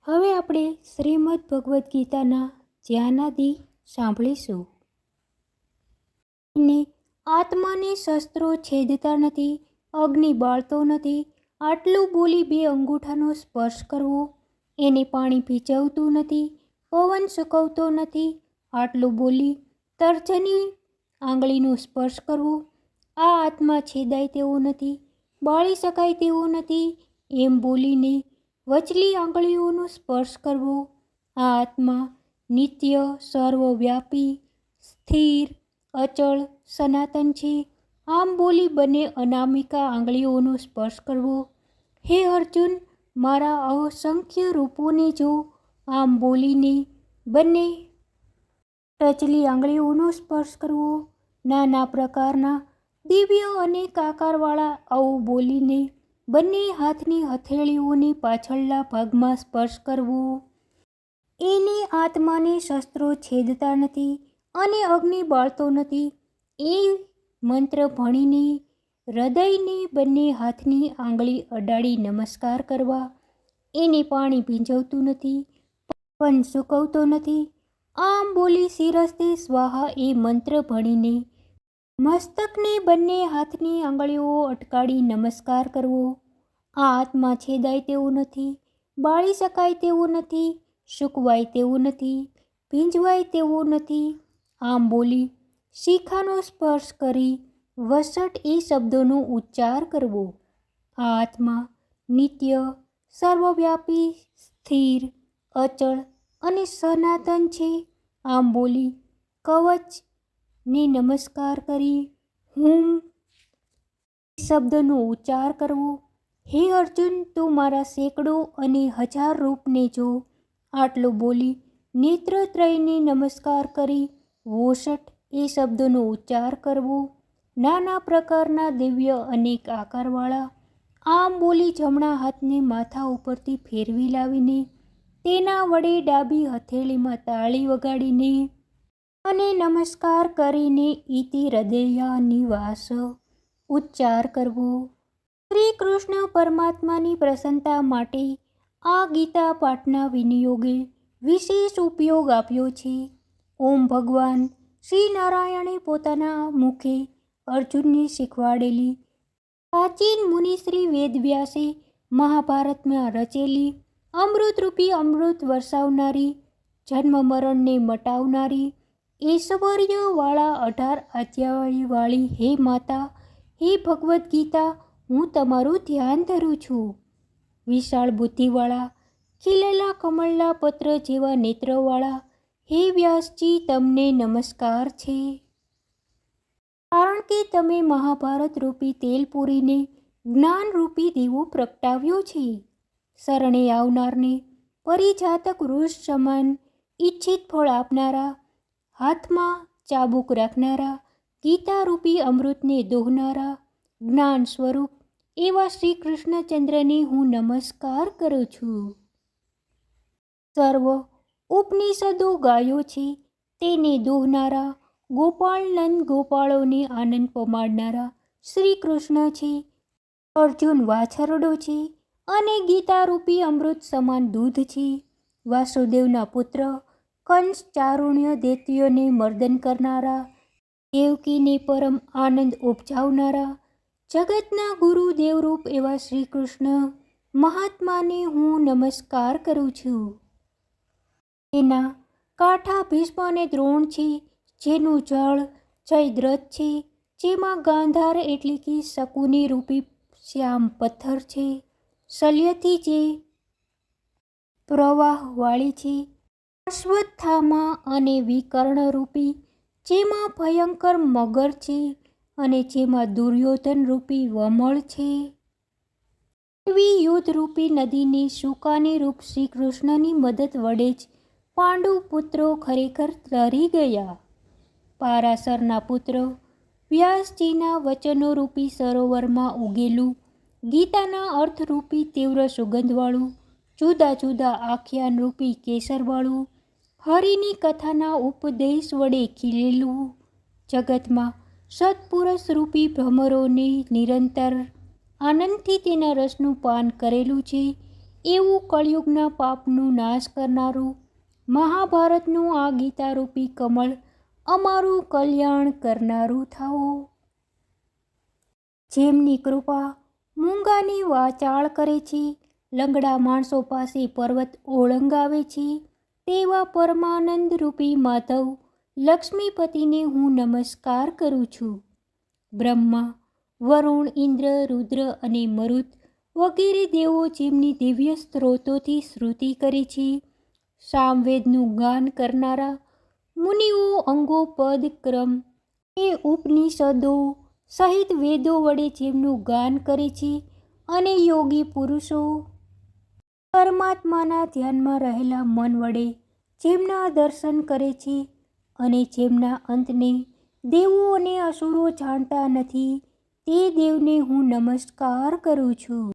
હવે આપણે શ્રીમદ ભગવદ્ ગીતાના ધ્યાનાદિ સાંભળીશું. ને આત્માને શસ્ત્રો છેદતા નથી, અગ્નિ બાળતો નથી, આટલું બોલી બે અંગૂઠાનો સ્પર્શ કરવો, એને પાણી ભીંજવતું નથી, પવન સૂકવતો નથી, આટલું બોલી તર્જની આંગળીનો સ્પર્શ કરવો, આ આત્મા છેદાય તેવો નથી, બાળી શકાય તેવો નથી, એમ બોલીને વચલી આંગળીઓનો સ્પર્શ કરવો, આ આત્મા નિત્ય, સર્વવ્યાપી, સ્થિર, અચળ, સનાતન છે, આમ બોલી બંને અનામિકા આંગળીઓનો સ્પર્શ કરવો. હે અર્જુન, મારા અસંખ્ય રૂપોને જો, આમ બોલીને બંને ટચલી આંગળીઓનો સ્પર્શ કરવો. નાના પ્રકારના દિવ્ય અને આકારવાળા આવું બોલીને બંને હાથની હથેળીઓને પાછળના ભાગમાં સ્પર્શ કરવો. એને આત્માને શસ્ત્રો છેદતા નથી અને અગ્નિ બાળતો નથી, એ મંત્ર ભણીને હૃદયને બંને હાથની આંગળી અડાડી નમસ્કાર કરવા. એને પાણી ભીંજવતું નથી, પવન સૂકવતો નથી, આમ બોલી શિરસ્તે સ્વાહા એ મંત્ર ભણીને મસ્તકને બંને હાથની આંગળીઓ અટકાડી નમસ્કાર કરવો. આ આત્મા છેદાય તેવો નથી, બાળી શકાય તેવો નથી, સૂકવાય તેવો નથી, ભીંજવાય તેવો નથી, આમ બોલી શિખાનો સ્પર્શ કરી વસટ એ શબ્દોનો ઉચ્ચાર કરવો. આ આત્મા નિત્ય, સર્વવ્યાપી, સ્થિર, અચળ અને સનાતન છે, આમ બોલી કવચને નમસ્કાર કરી હુમ શબ્દનો ઉચ્ચાર કરવો. હે અર્જુન, તું મારા સેંકડો અને હજાર રૂપને જો, આટલું બોલી નેત્રત્રયને નમસ્કાર કરી વોષટ એ શબ્દનો ઉચ્ચાર કરવો. નાના પ્રકારના દિવ્ય અનેક આકારવાળા, આમ બોલી જમણા હાથને માથા ઉપરથી ફેરવી લાવીને તેના વડે ડાબી હથેળીમાં તાળી વગાડીને અને નમસ્કાર કરીને ઇતિ હૃદયાનિવાસ ઉચ્ચાર કરવો. શ્રી કૃષ્ણ પરમાત્માની પ્રસન્નતા માટે આ ગીતા પાઠના વિનિયોગે વિશેષ ઉપયોગ આપ્યો છે. ઓમ ભગવાન શ્રી નારાયણે પોતાના મુખે અર્જુનને શીખવાડેલી પ્રાચીન મુનિશ્રી વેદવ્યાસે મહાભારતમાં રચેલી અમૃતરૂપી અમૃત વરસાવનારી, જન્મ મરણને મટાવનારી, ઐશ્વર્યવાળા 18 અધ્યાયવાળી હે માતા, હે ભગવદ્ ગીતા, હું તમારું ધ્યાન ધરું છું. વિશાળ બુદ્ધિવાળા, ખીલેલા કમળના પત્ર જેવા નેત્રવાળા હે વ્યાસજી, તમને નમસ્કાર છે. કારણ કે તમે મહાભારત રૂપી તેલ પૂરીને જ્ઞાનરૂપી દીવો પ્રગટાવ્યો છે. શરણે આવનારને પરિજાતક વૃક્ષ સમાન ઈચ્છિત ફળ આપનારા, હાથમાં ચાબુક રાખનારા, ગીતારૂપી અમૃતને દોહનારા, જ્ઞાન સ્વરૂપ એવા શ્રી કૃષ્ણચંદ્રને હું નમસ્કાર કરું છું. સર્વ ઉપનિષદો ગાયો છે તેને દોહનારા, ગોપાળનંદ ગોપાળોને આનંદ પમાડનારા શ્રી કૃષ્ણ છે. અર્જુન વાછરડો છે અને ગીતારૂપી અમૃત સમાન દૂધ છે. વાસુદેવના પુત્ર કંસ ચારુણ્ય દૈત્યોને મર્દન કરનારા, દેવકીને પરમ આનંદ ઉપજાવનારા, જગતના ગુરુ દેવરૂપ એવા શ્રી કૃષ્ણ મહાત્માને હું નમસ્કાર કરું છું. તેના કાંઠા ભીષ્મ અને દ્રોણ છે, જેનું જળ જયદ્રથ છે, જેમાં ગાંધાર એટલે કે શકુની રૂપી શ્યામ પથ્થર છે, શલ્યથી જે પ્રવાહવાળી છે, અશ્વત્થામા અને વિકર્ણરૂપી જેમાં ભયંકર મગર છે, અને જેમાં દુર્યોધન રૂપી વમળ છે. એવી યુદ્ધરૂપી નદીની શુકાની રૂપ શ્રી કૃષ્ણની મદદ વડે જ પાંડુ પુત્રો ખરેખર તરી ગયા. પારાશરના પુત્ર વ્યાસજીના વચનોરૂપી સરોવરમાં ઉગેલું ગીતાના અર્થરૂપી તીવ્ર સુગંધવાળું, જુદા જુદા આખ્યાનરૂપી કેસરવાળું, હરિની કથાના ઉપદેશ વડે ખીલેલું, જગતમાં સત્પુરુષરૂપી ભ્રમરોને નિરંતર આનંદથી તેના રસનું પાન કરેલું છે. એવું કળિયુગના પાપનું નાશ કરનારું મહાભારતનું આ ગીતારૂપી કમળ અમારું કલ્યાણ કરનારું થાઓ. જેમની કૃપા મૂંગાની વાચાળ કરે છે, લંગડા માણસો પાસે પર્વત ઓળંગાવે છે, તેવા પરમાનંદ રૂપી માધવ લક્ષ્મીપતિને હું નમસ્કાર કરું છું. બ્રહ્મા, વરુણ, ઇન્દ્ર, રુદ્ર અને મરુત વગેરે દેવો જેમની દિવ્ય સ્ત્રોતોથી શ્રુતિ કરે છે, સામવેદનું ગાન કરનારા મુનિઓ અંગો પદ ક્રમ એ ઉપનિષદો સહિત વેદો વડે જેમનું ગાન કરે છે, અને યોગી પુરુષો પરમાત્માના ધ્યાનમાં રહેલા મન વડે જેમના દર્શન કરે છે, અને જેમના અંતને દેવો અને અસુરો જાણતા નથી, તે દેવને હું નમસ્કાર કરું છું.